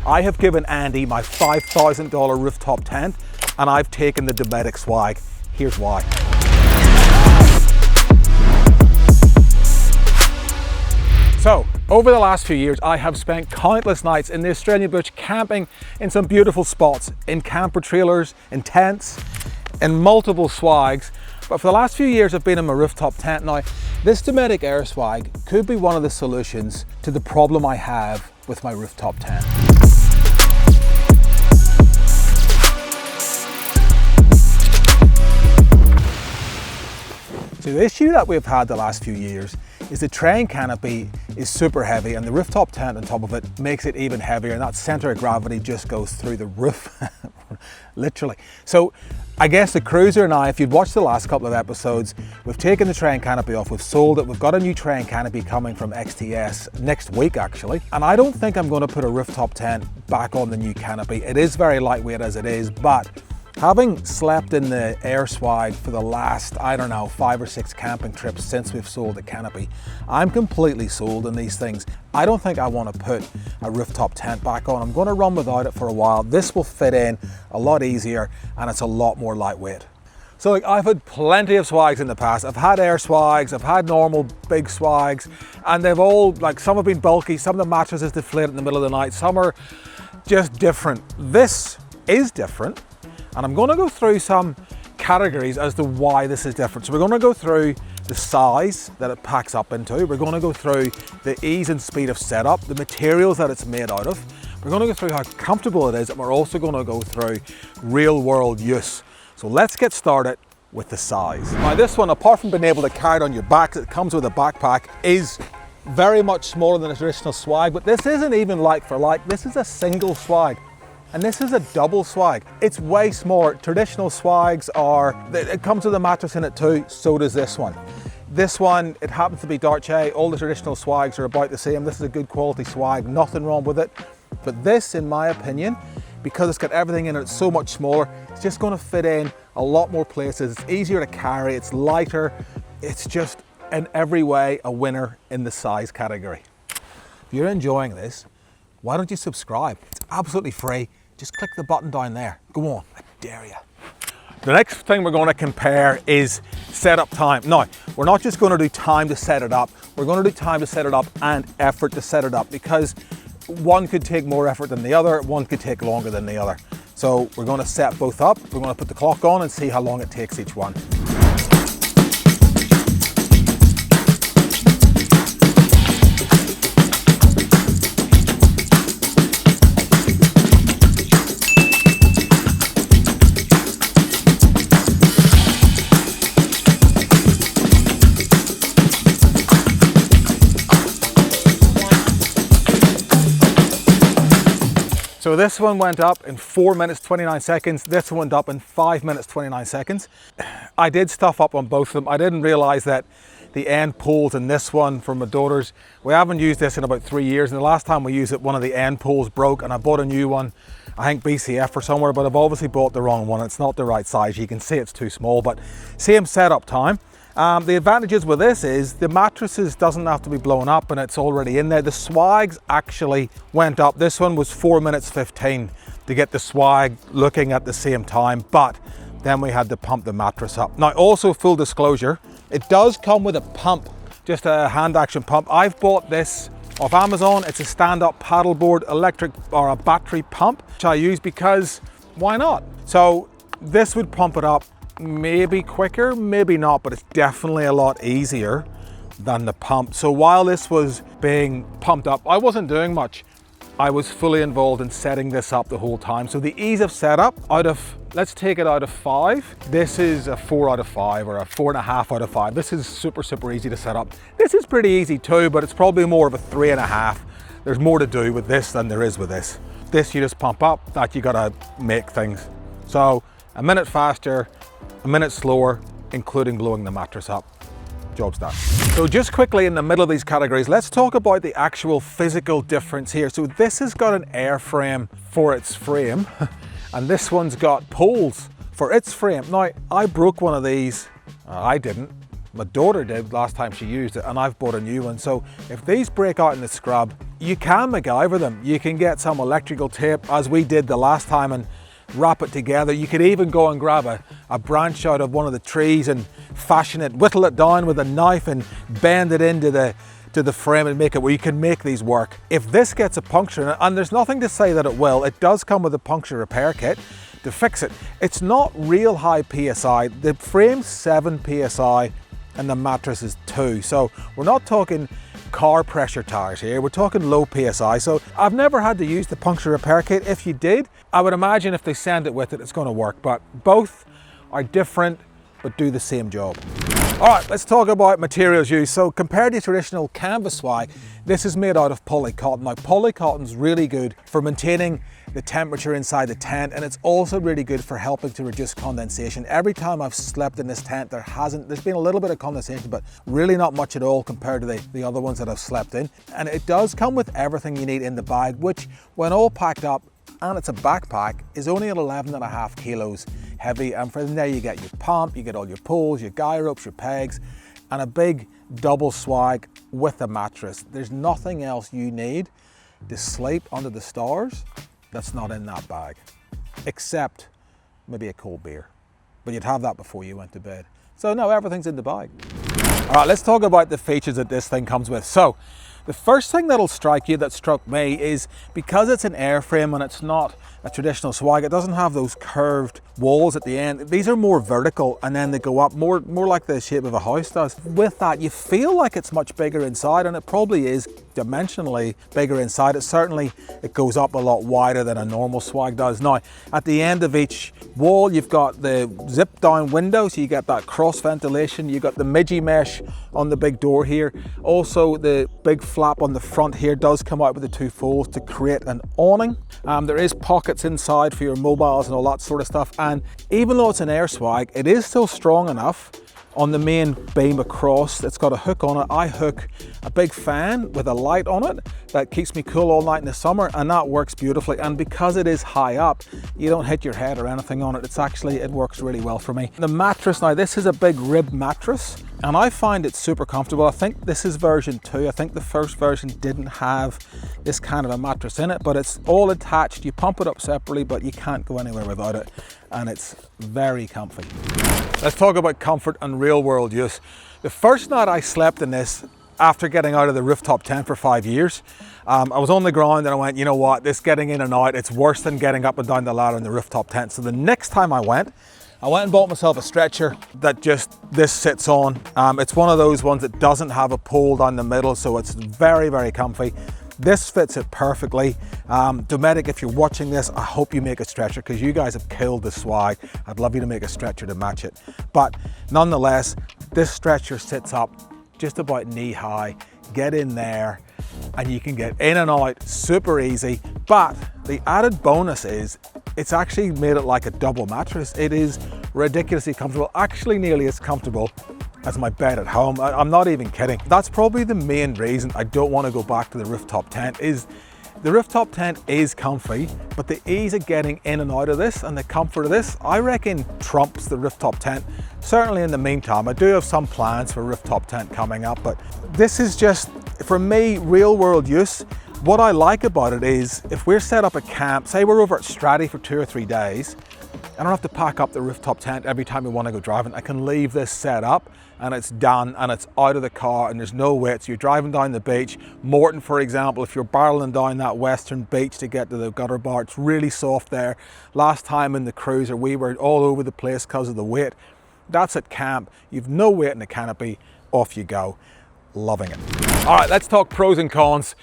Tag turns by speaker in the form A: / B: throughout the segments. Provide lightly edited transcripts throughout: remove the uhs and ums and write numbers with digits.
A: I have given Andy my $5,000 rooftop tent and I've taken the Dometic swag. Here's why. So, over the last few years, I have spent countless nights in the Australian bush camping in some beautiful spots, in camper trailers, in tents, in multiple swags. But for the last few years, I've been in my rooftop tent. Now, this Dometic Air Swag could be one of the solutions to the problem I have with my rooftop tent. So the issue that we've had the last few years is the train canopy is super heavy and the rooftop tent on top of it makes it even heavier, and that center of gravity just goes through the roof, literally. So I guess the Cruiser and I, if you'd watched the last couple of episodes, we've taken the train canopy off, we've sold it, we've got a new train canopy coming from XTS next week actually, and I don't think I'm going to put a rooftop tent back on the new canopy. It is very lightweight as it is, but having slept in the Air Swag for the last, I don't know, 5 or 6 camping trips since we've sold the canopy, I'm completely sold on these things. I don't think I want to put a rooftop tent back on. I'm going to run without it for a while. This will fit in a lot easier and it's a lot more lightweight. So like, I've had plenty of swags in the past. I've had Air Swags, I've had normal big swags, and they've all, like, some have been bulky, some of the mattresses deflate in the middle of the night, some are just different. This is different. And I'm going to go through some categories as to why this is different. So we're going to go through the size that it packs up into. We're going to go through the ease and speed of setup, the materials that it's made out of. We're going to go through how comfortable it is, and we're also going to go through real world use. So let's get started with the size. Now this one, apart from being able to carry it on your back, it comes with a backpack, is very much smaller than a traditional swag, but this isn't even like for like. This is a single swag. And this is a double swag. It's way smaller. Traditional swags are, it comes with a mattress in it too, so does this one. This one, it happens to be Darche. All the traditional swags are about the same. This is a good quality swag, nothing wrong with it. But this, in my opinion, because it's got everything in it, it's so much smaller, it's just gonna fit in a lot more places. It's easier to carry, it's lighter. It's just, in every way, a winner in the size category. If you're enjoying this, why don't you subscribe? It's absolutely free. Just click the button down there. Go on, I dare you. The next thing we're going to compare is setup time. Now, we're not just going to do time to set it up. We're going to do time to set it up and effort to set it up, because one could take more effort than the other, one could take longer than the other. So we're going to set both up. We're going to put the clock on and see how long it takes each one. So this one went up in 4 minutes 29 seconds. This one went up in 5 minutes 29 seconds. I did stuff up on both of them. I didn't realize that the end poles in this one for my daughters, we haven't used this in about 3 years, and the last time we used it, one of the end poles broke and I bought a new one, I think BCF or somewhere, but I've obviously bought the wrong one. It's not the right size. You can see it's too small, but same setup time. The advantages with this is the mattresses doesn't have to be blown up and it's already in there. The swags actually went up. This one was 4 minutes 15 to get the swag looking at the same time, but then we had to pump the mattress up. Now, also full disclosure, it does come with a pump, just a hand action pump. I've bought this off Amazon. It's a stand-up paddleboard electric or a battery pump, which I use because why not? So this would pump it up. Maybe quicker, maybe not, but it's definitely a lot easier than the pump. So while this was being pumped up, I wasn't doing much. I was fully involved in setting this up the whole time. So the ease of setup, out of, let's take it out of 5. This is a 4 out of 5 or a 4.5 out of 5. This is super, super easy to set up. This is pretty easy too, but it's probably more of a 3.5. There's more to do with this than there is with this. This you just pump up, that you gotta make things. So a minute faster, a minute slower, including blowing the mattress up. Job's done. So just quickly in the middle of these categories, let's talk about the actual physical difference here. So this has got an airframe for its frame, and this one's got poles for its frame. Now, I broke one of these. I didn't. My daughter did last time she used it, and I've bought a new one. So if these break out in the scrub, you can MacGyver them. You can get some electrical tape, as we did the last time, and wrap it together. You could even go and grab a branch out of one of the trees and fashion it, whittle it down with a knife and bend it into the frame and make it where you can make these work. If this gets a puncture in it, and there's nothing to say that it will, it does come with a puncture repair kit to fix it. It's not real high PSI. The frame's 7 PSI and the mattress is 2. So we're not talking car pressure tires here, we're talking low PSI. So I've never had to use the puncture repair kit. If you did, I would imagine if they send it with it, it's going to work. But both are different, but do the same job. All right, let's talk about materials used. So compared to traditional canvas swag, this is made out of polycotton. Now polycotton's really good for maintaining the temperature inside the tent, and it's also really good for helping to reduce condensation. Every time I've slept in this tent, there's been a little bit of condensation, but really not much at all compared to the other ones that I've slept in. And it does come with everything you need in the bag, which when all packed up, and it's a backpack, is only at 11.5 kilos heavy. And from there you get your pump, you get all your poles, your guy ropes, your pegs, and a big double swag with a mattress. There's nothing else you need to sleep under the stars that's not in that bag, except maybe a cold beer. But you'd have that before you went to bed. So no, everything's in the bag. All right, let's talk about the features that this thing comes with. So the first thing that'll strike you, that struck me, is because it's an airframe and it's not a traditional swag, it doesn't have those curved walls at the end. These are more vertical, and then they go up more like the shape of a house does. With that, you feel like it's much bigger inside, and it probably is dimensionally bigger inside. It goes up a lot wider than a normal swag does. Now, at the end of each wall, you've got the zip down window, so you get that cross ventilation. You've got the midgie mesh on the big door here. Also, the big flap on the front here does come out with the 2 folds to create an awning. There is pockets inside for your mobiles and all that sort of stuff. And even though it's an air swag, it is still strong enough on the main beam across. It's got a hook on it. I hook a big fan with a light on it that keeps me cool all night in the summer, and that works beautifully. And because it is high up, you don't hit your head or anything on it. It works really well for me. The mattress, now this is a big rib mattress, and I find it super comfortable. I think this is version 2. I think the first version didn't have this kind of a mattress in it, but it's all attached. You pump it up separately, but you can't go anywhere without it, and it's very comfy. Let's talk about comfort and real world use. The first night I slept in this, after getting out of the rooftop tent for 5 years, I was on the ground and I went, you know what, this getting in and out, it's worse than getting up and down the ladder in the rooftop tent. So the next time I went and bought myself a stretcher that this sits on. It's one of those ones that doesn't have a pole down the middle, so it's very, very comfy. This fits it perfectly. Dometic, if you're watching this, I hope you make a stretcher, because you guys have killed the swag. I'd love you to make a stretcher to match it. But nonetheless, this stretcher sits up just about knee high. Get in there and you can get in and out super easy. But the added bonus is it's actually made it like a double mattress. It is ridiculously comfortable, actually nearly as comfortable as my bed at home. I'm not even kidding. That's probably the main reason I don't want to go back to the rooftop tent. Is the rooftop tent is comfy, but the ease of getting in and out of this and the comfort of this, I reckon trumps the rooftop tent. Certainly in the meantime, I do have some plans for a rooftop tent coming up, but this is just, for me, real world use. What I like about it is if we're set up at camp, say we're over at Straddie for 2 or 3 days, I don't have to pack up the rooftop tent every time we want to go driving. I can leave this set up and it's done and it's out of the car and there's no wait. So you're driving down the beach. Morton, for example, if you're barreling down that western beach to get to the gutter bar, it's really soft there. Last time in the cruiser, we were all over the place because of the weight. That's at camp. You've no weight in the canopy. Off you go. Loving it. All right, let's talk pros and cons.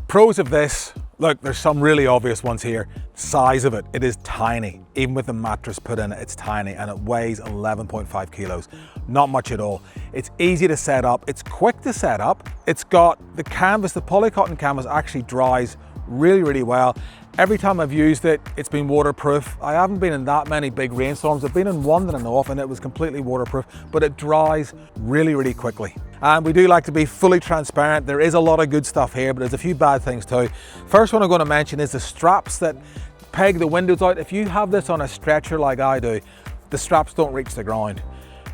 A: Pros of this, look, there's some really obvious ones here. Size of it, it is tiny. Even with the mattress put in it, it's tiny and it weighs 11.5 kilos. Not much at all. It's easy to set up. It's quick to set up. It's got the canvas, the polycotton canvas actually dries really, really well. Every time I've used it, it's been waterproof. I haven't been in that many big rainstorms. I've been in one that I know of and it was completely waterproof, but it dries really, really quickly. And we do like to be fully transparent. There is a lot of good stuff here, but there's a few bad things too. First one I'm going to mention is the straps that peg the windows out. If you have this on a stretcher like I do, the straps don't reach the ground.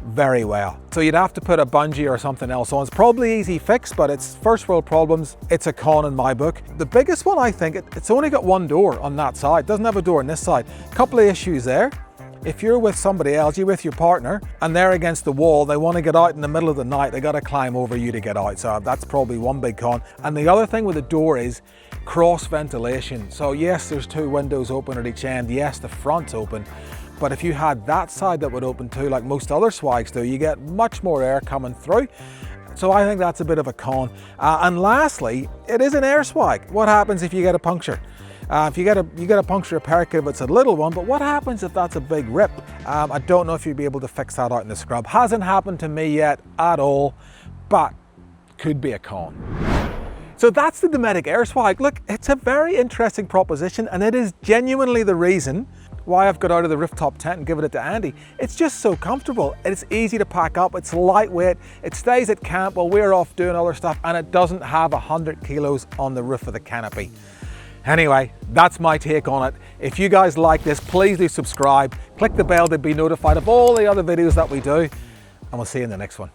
A: very well. So you'd have to put a bungee or something else on. It's probably easy fix, but it's first world problems. It's a con in my book. The biggest one, I think, it's only got one door on that side. It doesn't have a door on this side. Couple of issues there. If you're with somebody else, you're with your partner, and they're against the wall, they want to get out in the middle of the night, they got to climb over you to get out. So that's probably one big con. And the other thing with the door is cross ventilation. So yes, there's 2 windows open at each end. Yes, the front's open. But if you had that side that would open too, like most other swags do, you get much more air coming through. So I think that's a bit of a con. And lastly, it is an air swag. What happens if you get a puncture? If you get a puncture repair kit if it's a little one, but what happens if that's a big rip? I don't know if you'd be able to fix that out in the scrub. Hasn't happened to me yet at all, but could be a con. So that's the Dometic Air Swag. Look, it's a very interesting proposition, and it is genuinely the reason why I've got out of the rooftop tent and given it to Andy. It's just so comfortable. It's easy to pack up, it's lightweight, it stays at camp while we're off doing other stuff, and it doesn't have 100 kilos on the roof of the canopy. Anyway, that's my take on it. If you guys like this, please do subscribe, click the bell to be notified of all the other videos that we do, and we'll see you in the next one.